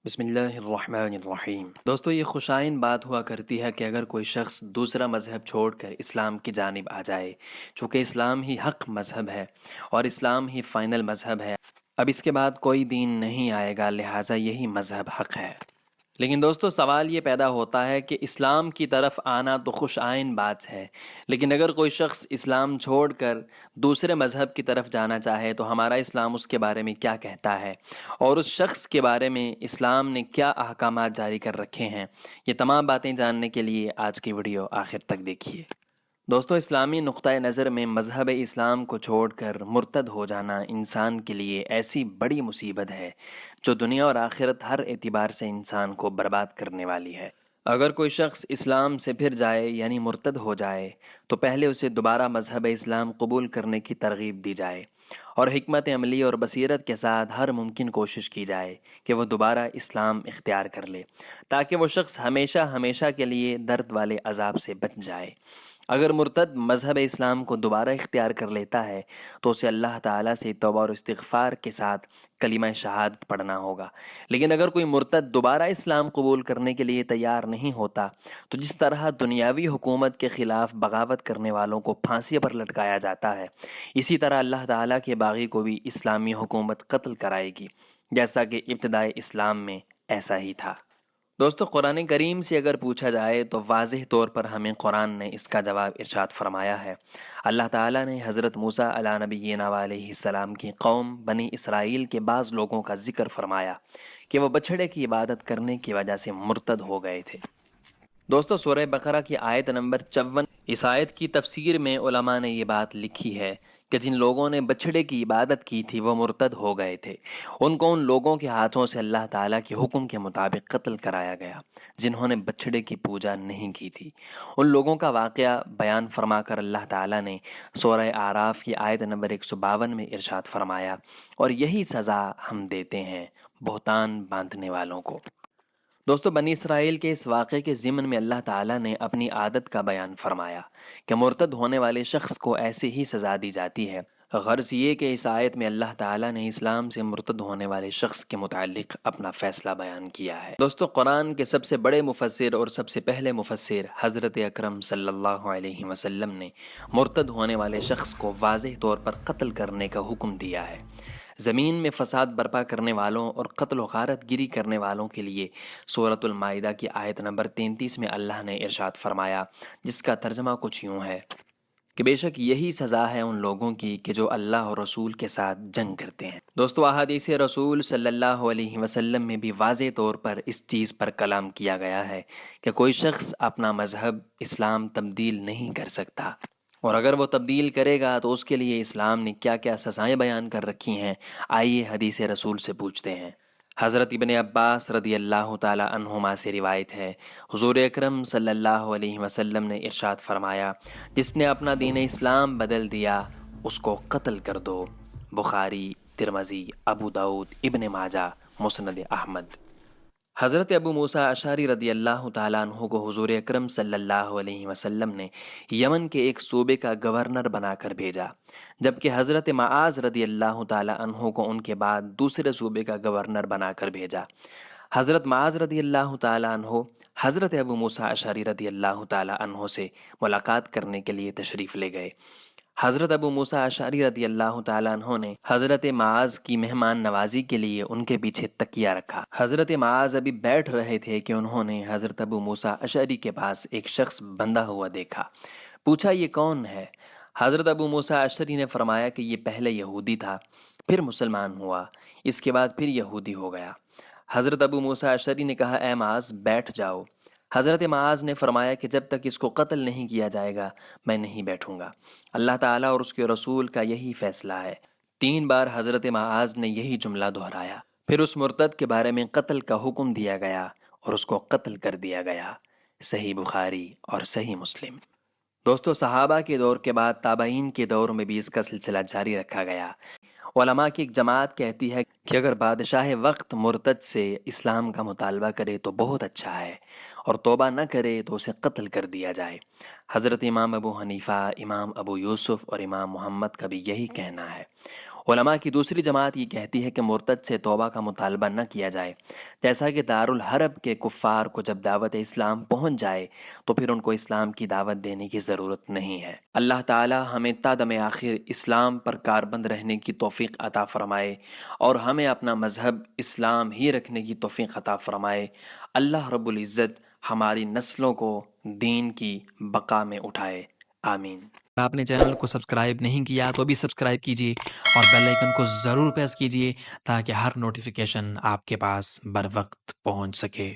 بسم اللہ الرحمن الرحیم۔ دوستو، یہ خوشائن بات ہوا کرتی ہے کہ اگر کوئی شخص دوسرا مذہب چھوڑ کر اسلام کی جانب آ جائے، چونکہ اسلام ہی حق مذہب ہے اور اسلام ہی فائنل مذہب ہے، اب اس کے بعد کوئی دین نہیں آئے گا، لہٰذا یہی مذہب حق ہے۔ لیکن دوستو، سوال یہ پیدا ہوتا ہے کہ اسلام کی طرف آنا تو خوش آئین بات ہے، لیکن اگر کوئی شخص اسلام چھوڑ کر دوسرے مذہب کی طرف جانا چاہے تو ہمارا اسلام اس کے بارے میں کیا کہتا ہے، اور اس شخص کے بارے میں اسلام نے کیا احکامات جاری کر رکھے ہیں؟ یہ تمام باتیں جاننے کے لیے آج کی ویڈیو آخر تک دیکھیے۔ دوستو، اسلامی نقطۂ نظر میں مذہب اسلام کو چھوڑ کر مرتد ہو جانا انسان کے لیے ایسی بڑی مصیبت ہے جو دنیا اور آخرت ہر اعتبار سے انسان کو برباد کرنے والی ہے۔ اگر کوئی شخص اسلام سے پھر جائے یعنی مرتد ہو جائے تو پہلے اسے دوبارہ مذہب اسلام قبول کرنے کی ترغیب دی جائے اور حکمت عملی اور بصیرت کے ساتھ ہر ممکن کوشش کی جائے کہ وہ دوبارہ اسلام اختیار کر لے، تاکہ وہ شخص ہمیشہ ہمیشہ کے لیے درد والے عذاب سے بچ جائے۔ اگر مرتد مذہب اسلام کو دوبارہ اختیار کر لیتا ہے تو اسے اللہ تعالیٰ سے توبہ اور استغفار کے ساتھ کلمہ شہادت پڑھنا ہوگا۔ لیکن اگر کوئی مرتد دوبارہ اسلام قبول کرنے کے لیے تیار نہیں ہوتا تو جس طرح دنیاوی حکومت کے خلاف بغاوت کرنے والوں کو پھانسی پر لٹکایا جاتا ہے، اسی طرح اللہ تعالیٰ کے باغی کو بھی اسلامی حکومت قتل کرائے گی، جیسا کہ ابتدائے اسلام میں ایسا ہی تھا۔ دوستو، قرآن کریم سے اگر پوچھا جائے تو واضح طور پر ہمیں قرآن نے اس کا جواب ارشاد فرمایا ہے۔ اللہ تعالیٰ نے حضرت موسیٰ علیٰ نبینا علیہ السلام کی قوم بنی اسرائیل کے بعض لوگوں کا ذکر فرمایا کہ وہ بچھڑے کی عبادت کرنے کی وجہ سے مرتد ہو گئے تھے۔ دوستو، سورہ بقرہ کی آیت نمبر 54، اس آیت کی تفسیر میں علماء نے یہ بات لکھی ہے کہ جن لوگوں نے بچھڑے کی عبادت کی تھی وہ مرتد ہو گئے تھے، ان لوگوں کے ہاتھوں سے اللہ تعالیٰ کے حکم کے مطابق قتل کرایا گیا جنہوں نے بچھڑے کی پوجا نہیں کی تھی۔ ان لوگوں کا واقعہ بیان فرما کر اللہ تعالیٰ نے سورہ اعراف کی آیت نمبر 152 میں ارشاد فرمایا، اور یہی سزا ہم دیتے ہیں بہتان باندھنے والوں کو۔ دوستو، بنی اسرائیل کے اس واقعے کے ضمن میں اللہ تعالیٰ نے اپنی عادت کا بیان فرمایا کہ مرتد ہونے والے شخص کو ایسے ہی سزا دی جاتی ہے۔ غرض یہ کہ اس آیت میں اللہ تعالیٰ نے اسلام سے مرتد ہونے والے شخص کے متعلق اپنا فیصلہ بیان کیا ہے۔ دوستو، قرآن کے سب سے بڑے مفسر اور سب سے پہلے مفسر حضرت اکرم صلی اللہ علیہ وسلم نے مرتد ہونے والے شخص کو واضح طور پر قتل کرنے کا حکم دیا ہے۔ زمین میں فساد برپا کرنے والوں اور قتل و غارت گیری کرنے والوں کے لیے سورۃ المائدہ کی آیت نمبر 33 میں اللہ نے ارشاد فرمایا، جس کا ترجمہ کچھ یوں ہے کہ بے شک یہی سزا ہے ان لوگوں کی کہ جو اللہ اور رسول کے ساتھ جنگ کرتے ہیں۔ دوستو، احادیث رسول صلی اللہ علیہ وسلم میں بھی واضح طور پر اس چیز پر کلام کیا گیا ہے کہ کوئی شخص اپنا مذہب اسلام تبدیل نہیں کر سکتا، اور اگر وہ تبدیل کرے گا تو اس کے لیے اسلام نے کیا کیا سزائیں بیان کر رکھی ہیں، آئیے حدیث رسول سے پوچھتے ہیں۔ حضرت ابن عباس رضی اللہ تعالی عنہما سے روایت ہے، حضور اکرم صلی اللہ علیہ وسلم نے ارشاد فرمایا، جس نے اپنا دین اسلام بدل دیا اس کو قتل کر دو۔ بخاری، ترمذی، ابو داؤد، ابن ماجہ، مسند احمد۔ حضرت ابو موسیٰ اشعری رضی اللہ تعالیٰ عنہ کو حضور اکرم صلی اللہ علیہ وسلم نے یمن کے ایک صوبے کا گورنر بنا کر بھیجا، جبکہ حضرت معاذ رضی اللہ تعالیٰ عنہ کو ان کے بعد دوسرے صوبے کا گورنر بنا کر بھیجا۔ حضرت معاذ رضی اللہ تعالیٰ عنہ حضرت ابو موسیٰ اشعری رضی اللہ تعالیٰ عنہ سے ملاقات کرنے کے لیے تشریف لے گئے۔ حضرت ابو موسیٰ اشعری رضی اللہ تعالیٰ عنہ نے حضرت معاذ کی مہمان نوازی کے لیے ان کے پیچھے تکیہ رکھا۔ حضرت معاذ ابھی بیٹھ رہے تھے کہ انہوں نے حضرت ابو موسیٰ اشعری کے پاس ایک شخص بندھا ہوا دیکھا۔ پوچھا، یہ کون ہے؟ حضرت ابو موسیٰ اشعری نے فرمایا کہ یہ پہلے یہودی تھا، پھر مسلمان ہوا، اس کے بعد پھر یہودی ہو گیا۔ حضرت ابو موسیٰ اشعری نے کہا، اے معاذ بیٹھ جاؤ۔ حضرت معاذ نے فرمایا کہ جب تک اس کو قتل نہیں کیا جائے گا میں نہیں بیٹھوں گا، اللہ تعالیٰ اور اس کے رسول کا یہی فیصلہ ہے۔ 3 بار حضرت معاذ نے یہی جملہ دہرایا، پھر اس مرتد کے بارے میں قتل کا حکم دیا گیا اور اس کو قتل کر دیا گیا۔ صحیح بخاری اور صحیح مسلم۔ دوستو، صحابہ کے دور کے بعد تابعین کے دور میں بھی اس کا سلسلہ جاری رکھا گیا۔ علماء کی ایک جماعت کہتی ہے کہ اگر بادشاہ وقت مرتد سے اسلام کا مطالبہ کرے تو بہت اچھا ہے، اور توبہ نہ کرے تو اسے قتل کر دیا جائے۔ حضرت امام ابو حنیفہ، امام ابو یوسف اور امام محمد کا بھی یہی کہنا ہے۔ علماء کی دوسری جماعت یہ کہتی ہے کہ مرتد سے توبہ کا مطالبہ نہ کیا جائے، جیسا کہ دارالحرب کے کفار کو جب دعوت اسلام پہنچ جائے تو پھر ان کو اسلام کی دعوت دینے کی ضرورت نہیں ہے۔ اللہ تعالی ہمیں تا دم آخر اسلام پر کاربند رہنے کی توفیق عطا فرمائے اور ہمیں اپنا مذہب اسلام ہی رکھنے کی توفیق عطا فرمائے۔ اللہ رب العزت ہماری نسلوں کو دین کی بقا میں اٹھائے، آمین۔ اگر آپ نے چینل کو سبسکرائب نہیں کیا تو بھی سبسکرائب کیجیے اور بیل آئیکن کو ضرور پریس کیجیے تاکہ ہر نوٹیفیکیشن آپ کے پاس بر وقت پہنچ سکے۔